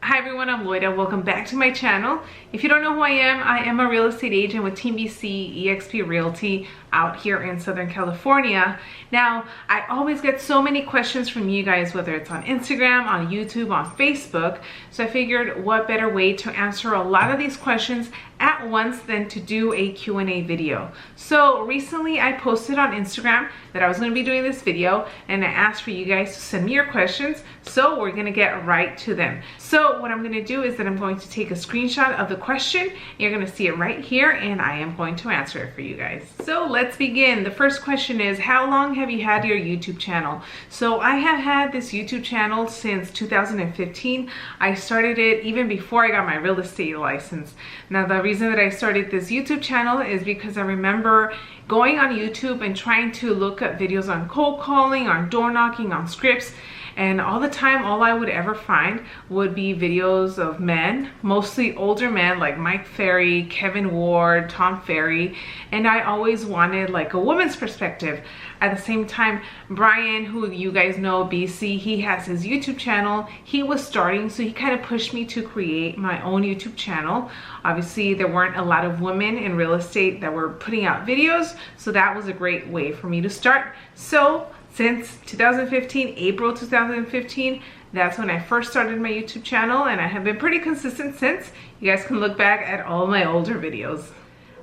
Hi everyone, I'm Loida. Welcome back to my channel. If you don't know who I am a real estate agent with Team BC eXp Realty out here in Southern California. Now, I always get so many questions from you guys, whether it's on Instagram, on YouTube, on Facebook. So I figured what better way to answer a lot of these questions at once than to do a Q&A video. So recently I posted on Instagram that I was going to be doing this video and I asked for you guys to send me your questions. So we're going to get right to them. So what I'm going to do is that I'm going to take a screenshot of the question. You're going to see it right here and I am going to answer it for you guys. So let's begin. The first question is, how long have you had your YouTube channel? So I have had this YouTube channel since 2015. I started it even before I got my real estate license. Now the reason that I started this YouTube channel is because I remember going on YouTube and trying to look up videos on cold calling, on door knocking, on scripts. And all the time, all I would ever find would be videos of men, mostly older men like Mike Ferry, Kevin Ward, Tom Ferry. And I always wanted like a woman's perspective. At the same time, Brian, who you guys know, BC, he has his YouTube channel. He was starting, so he kind of pushed me to create my own YouTube channel. Obviously, there weren't a lot of women in real estate that were putting out videos, so that was a great way for me to start. So since 2015, April 2015, that's when I first started my YouTube channel, and I have been pretty consistent since. You guys can look back at all my older videos.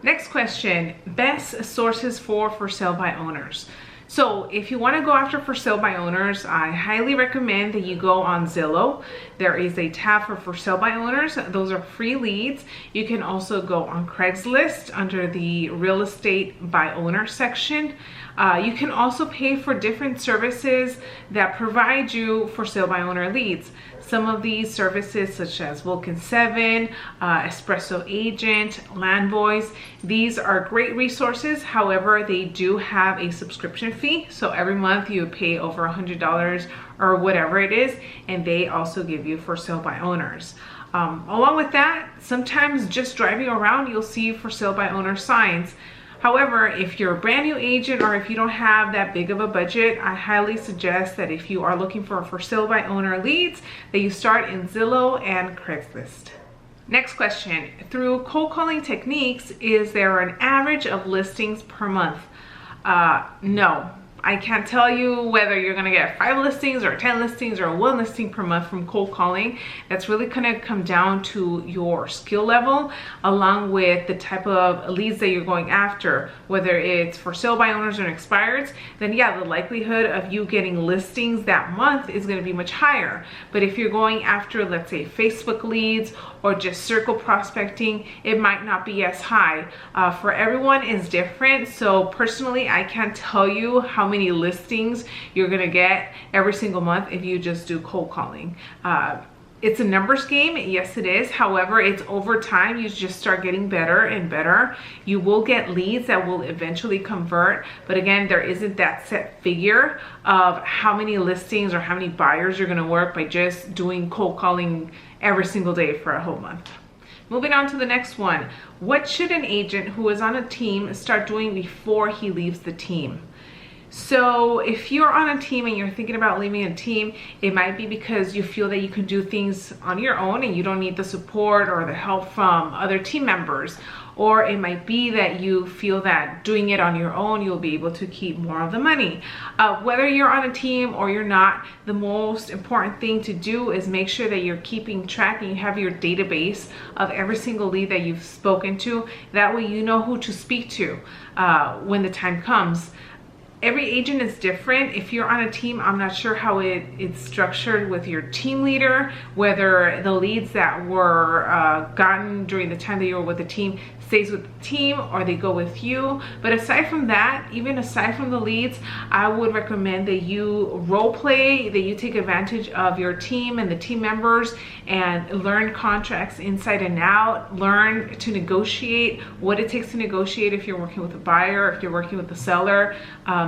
Next question, best sources for sale by owners. So if you want to go after for sale by owners, I highly recommend that you go on Zillow. There is a tab for sale by owners. Those are free leads. You can also go on Craigslist under the real estate by owner section. You can also pay for different services that provide you for sale by owner leads. Some of these services, such as Vulcan 7, Espresso Agent, Landvoice, these are great resources. However, they do have a subscription fee. So every month you pay over $100 or whatever it is, and they also give you for sale by owners. Along with that, sometimes just driving around, you'll see for sale by owner signs. However, if you're a brand new agent or if you don't have that big of a budget, I highly suggest that if you are looking for sale by owner leads, that you start in Zillow and Craigslist. Next question, through cold calling techniques, is there an average of listings per month? No. I can't tell you whether you're gonna get 5 listings or 10 listings or 1 listing per month from cold calling. That's really gonna come down to your skill level along with the type of leads that you're going after. Whether it's for sale by owners or expireds, then yeah, the likelihood of you getting listings that month is gonna be much higher. But if you're going after, let's say, Facebook leads or just circle prospecting, it might not be as high. For everyone is different. So personally, I can't tell you how many listings you're gonna get every single month if you just do cold calling. It's a numbers game, yes it is. However, it's over time, you just start getting better and better. You will get leads that will eventually convert, but again, there isn't that set figure of how many listings or how many buyers you're gonna work by just doing cold calling every single day for a whole month. Moving on to the next one. What should an agent who is on a team start doing before he leaves the team? So if you're on a team and you're thinking about leaving a team, it might be because you feel that you can do things on your own and you don't need the support or the help from other team members. Or it might be that you feel that doing it on your own, you'll be able to keep more of the money. Whether you're on a team or you're not, the most important thing to do is make sure that you're keeping track and you have your database of every single lead that you've spoken to. That way you know who to speak to when the time comes. Every agent is different. If you're on a team, I'm not sure how it's structured with your team leader, whether the leads that were gotten during the time that you were with the team stays with the team or they go with you. But aside from that, even aside from the leads, I would recommend that you role play, that you take advantage of your team and the team members and learn contracts inside and out, learn to negotiate, what it takes to negotiate if you're working with a buyer, if you're working with a seller.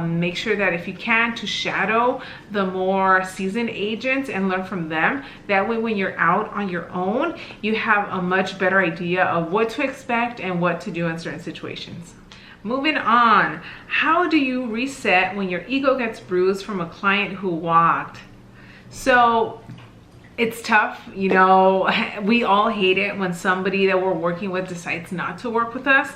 Make sure that if you can, to shadow the more seasoned agents and learn from them. That way when you're out on your own, you have a much better idea of what to expect and what to do in certain situations. Moving on, how do you reset when your ego gets bruised from a client who walked? So It's tough, you know. We all hate it when somebody that we're working with decides not to work with us,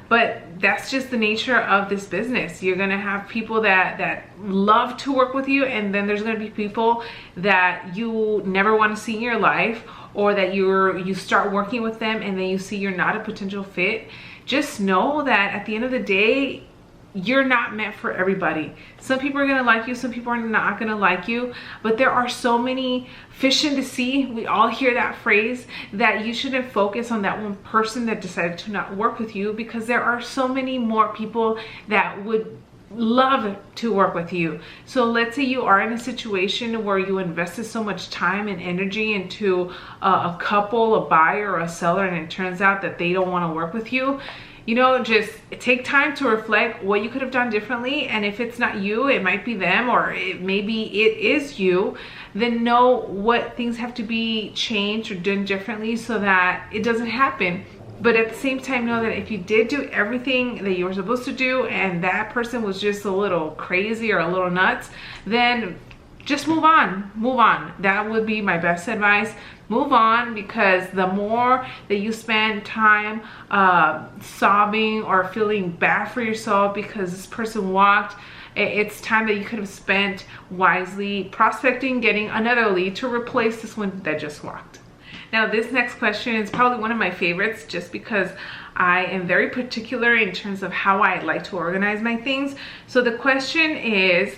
but that's just the nature of this business. You're gonna have people that love to work with you, and then there's gonna be people that you never want to see in your life, or that you start working with them and then you see you're not a potential fit. Just know that at the end of the day, you're not meant for everybody. Some people are gonna like you, some people are not gonna like you, but there are so many fish in the sea, we all hear that phrase, that you shouldn't focus on that one person that decided to not work with you, because there are so many more people that would love to work with you. So let's say you are in a situation where you invested so much time and energy into a couple, a buyer or a seller, and it turns out that they don't want to work with you. You know, just take time to reflect what you could have done differently, and if it's not you, it might be them, or maybe it is you. Then know what things have to be changed or done differently so that it doesn't happen. But at the same time, know that if you did do everything that you were supposed to do and that person was just a little crazy or a little nuts, then just move on. Move on. That would be my best advice. Move on, because the more that you spend time sobbing or feeling bad for yourself because this person walked, it's time that you could have spent wisely prospecting, getting another lead to replace this one that just walked. Now, this next question is probably one of my favorites, just because I am very particular in terms of how I like to organize my things. So the question is,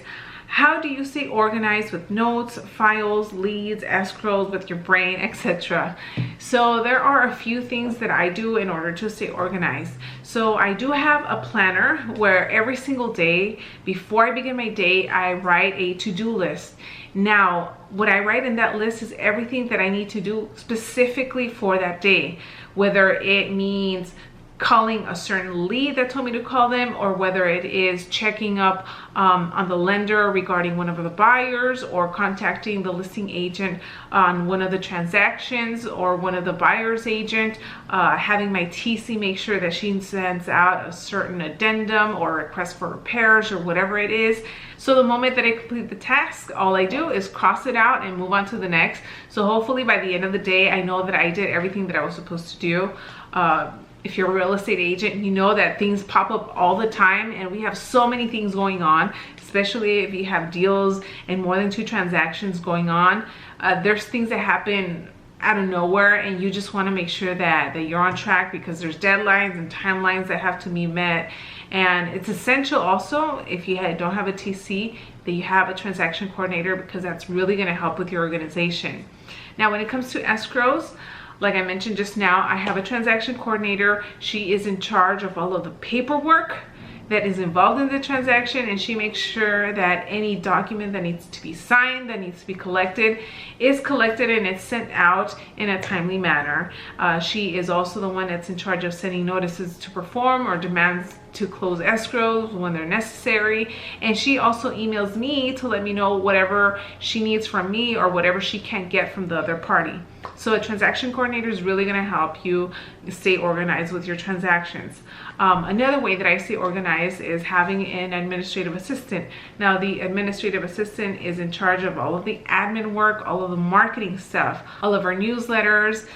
how do you stay organized with notes, files, leads, escrows, with your brain, etc.? So there are a few things that I do in order to stay organized. So I do have a planner where every single day, before I begin my day, I write a to-do list. Now, what I write in that list is everything that I need to do specifically for that day, whether it means calling a certain lead that told me to call them, or whether it is checking up on the lender regarding one of the buyers, or contacting the listing agent on one of the transactions, or one of the buyer's agent, having my TC make sure that she sends out a certain addendum or request for repairs or whatever it is. So the moment that I complete the task, all I do is cross it out and move on to the next. So hopefully by the end of the day, I know that I did everything that I was supposed to do. If you're a real estate agent, you know that things pop up all the time, and we have so many things going on, especially if you have deals and more than 2 transactions going on. There's things that happen out of nowhere, and you just want to make sure that you're on track, because there's deadlines and timelines that have to be met. And it's essential also, if you don't have a TC, that you have a transaction coordinator, because that's really going to help with your organization. Now, when it comes to escrows, like I mentioned just now, I have a transaction coordinator. She is in charge of all of the paperwork that is involved in the transaction, and she makes sure that any document that needs to be signed, that needs to be collected, is collected and it's sent out in a timely manner. She is also the one that's in charge of sending notices to perform or demands to close escrows when they're necessary, and she also emails me to let me know whatever she needs from me or whatever she can't get from the other party. So a transaction coordinator is really going to help you stay organized with your transactions. Another way that I stay organized is having an administrative assistant. Now, the administrative assistant is in charge of all of the admin work, all of the marketing stuff, all of our newsletters,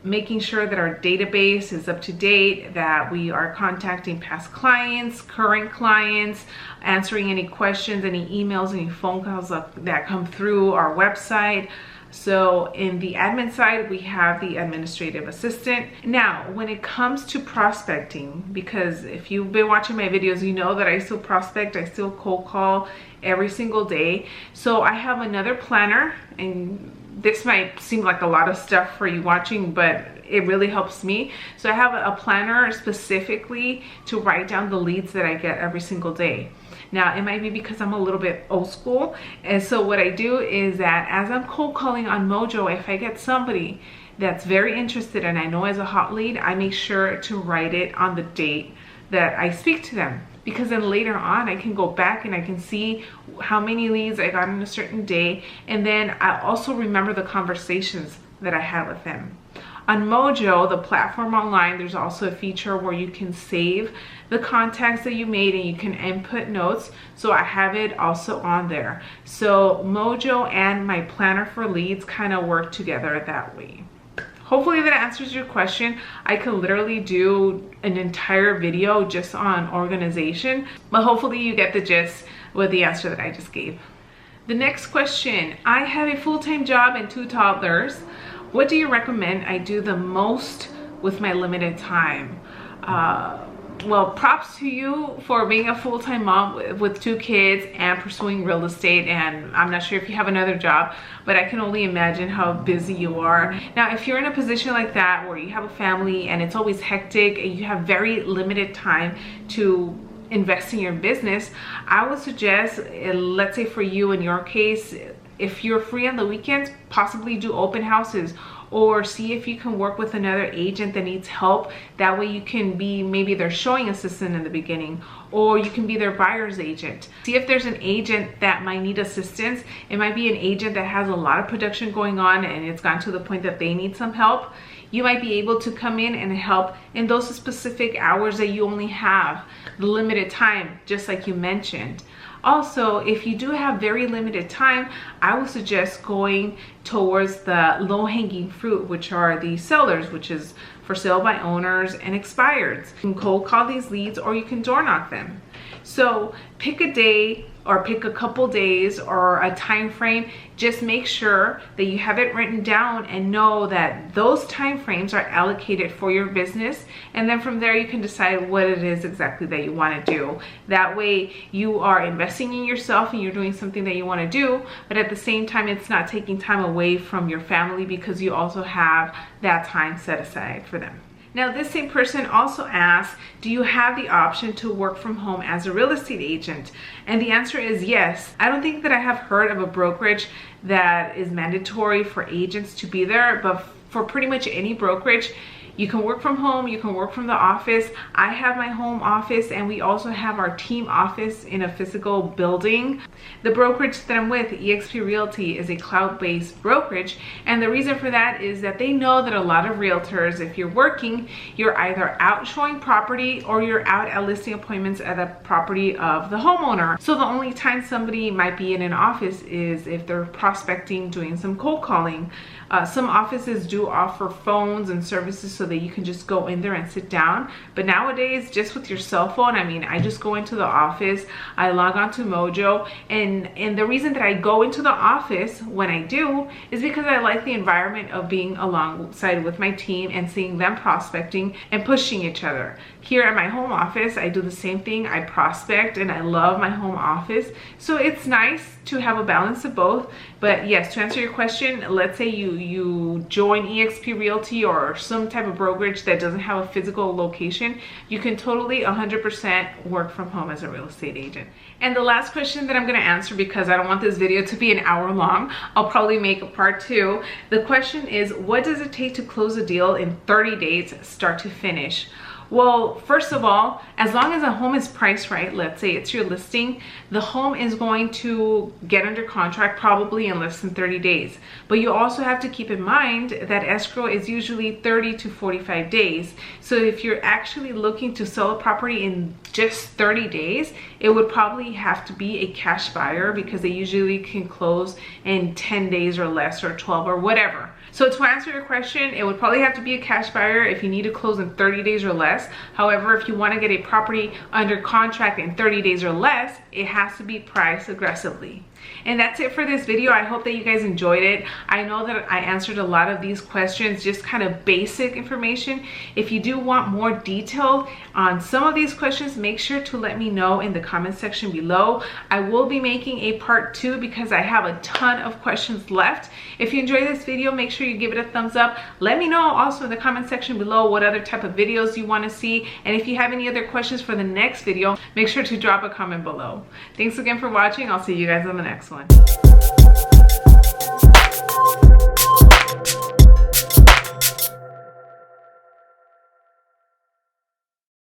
making sure that our database is up to date, that we are contacting past clients, current clients, answering any questions, any emails, any phone calls that come through our website. So in the admin side, we have the administrative assistant. Now, when it comes to prospecting, because if you've been watching my videos, you know that I still prospect, I still cold call every single day. So I have another planner, and this might seem like a lot of stuff for you watching, but it really helps me. So I have a planner specifically to write down the leads that I get every single day. Now, it might be because I'm a little bit old school, and so what I do is that as I'm cold calling on Mojo, if I get somebody that's very interested and I know as a hot lead, I make sure to write it on the date that I speak to them, because then later on I can go back and I can see how many leads I got on a certain day, and then I also remember the conversations that I had with them. On Mojo, the platform online, there's also a feature where you can save the contacts that you made and you can input notes. So I have it also on there. So Mojo and my planner for leads kind of work together that way. Hopefully that answers your question. I could literally do an entire video just on organization, but hopefully you get the gist with the answer that I just gave. The next question, I have a full-time job and 2 toddlers. What do you recommend I do the most with my limited time? Well, props to you for being a full-time mom with 2 kids and pursuing real estate. And I'm not sure if you have another job, but I can only imagine how busy you are. Now, if you're in a position like that where you have a family and it's always hectic and you have very limited time to invest in your business, I would suggest, let's say for you in your case, if you're free on the weekends, possibly do open houses or see if you can work with another agent that needs help. That way you can be maybe their showing assistant in the beginning, or you can be their buyer's agent. See if there's an agent that might need assistance. It might be an agent that has a lot of production going on and it's gotten to the point that they need some help. You might be able to come in and help in those specific hours that you only have, the limited time, just like you mentioned. Also, if you do have very limited time, I would suggest going towards the low-hanging fruit, which are the sellers, which is for sale by owners and expireds. You can cold call these leads or you can door knock them. So pick a day or pick a couple days or a time frame. Just make sure that you have it written down and know that those time frames are allocated for your business, and then from there you can decide what it is exactly that you want to do. That way you are investing in yourself and you're doing something that you want to do, but at the same time it's not taking time away from your family because you also have that time set aside for them. Now, this same person also asked, do you have the option to work from home as a real estate agent? And the answer is yes. I don't think that I have heard of a brokerage that is mandatory for agents to be there, but for pretty much any brokerage, you can work from home, you can work from the office. I have my home office and we also have our team office in a physical building. The brokerage that I'm with, eXp Realty, is a cloud-based brokerage, and the reason for that is that they know that a lot of realtors, if you're working, you're either out showing property or you're out at listing appointments at the property of the homeowner. So the only time somebody might be in an office is if they're prospecting, doing some cold calling. Some offices do offer phones and services so that you can just go in there and sit down. But nowadays, just with your cell phone, I mean, I just go into the office, I log on to Mojo, and the reason that I go into the office when I do is because I like the environment of being alongside with my team and seeing them prospecting and pushing each other. Here at my home office, I do the same thing. I prospect and I love my home office. So it's nice to have a balance of both. But yes, to answer your question, let's say you join eXp Realty or some type of brokerage that doesn't have a physical location, you can totally 100% work from home as a real estate agent. And the last question that I'm going to answer, because I don't want this video to be an hour long, I'll probably make a part 2. The question is, what does it take to close a deal in 30 days, start to finish? Well, first of all, as long as a home is priced right, let's say it's your listing, the home is going to get under contract probably in less than 30 days. But you also have to keep in mind that escrow is usually 30 to 45 days. So if you're actually looking to sell a property in just 30 days, it would probably have to be a cash buyer because they usually can close in 10 days or less or 12 or whatever. So to answer your question, it would probably have to be a cash buyer if you need to close in 30 days or less. However, if you want to get a property under contract in 30 days or less, it has to be priced aggressively. And that's it for this video. I hope that you guys enjoyed it. I know that I answered a lot of these questions, just kind of basic information. If you do want more detail on some of these questions, make sure to let me know in the comment section below. I will be making a part 2 because I have a ton of questions left. If you enjoyed this video, make sure you give it a thumbs up. Let me know also in the comment section below what other type of videos you want to see. And if you have any other questions for the next video, make sure to drop a comment below. Thanks again for watching. I'll see you guys on the next one.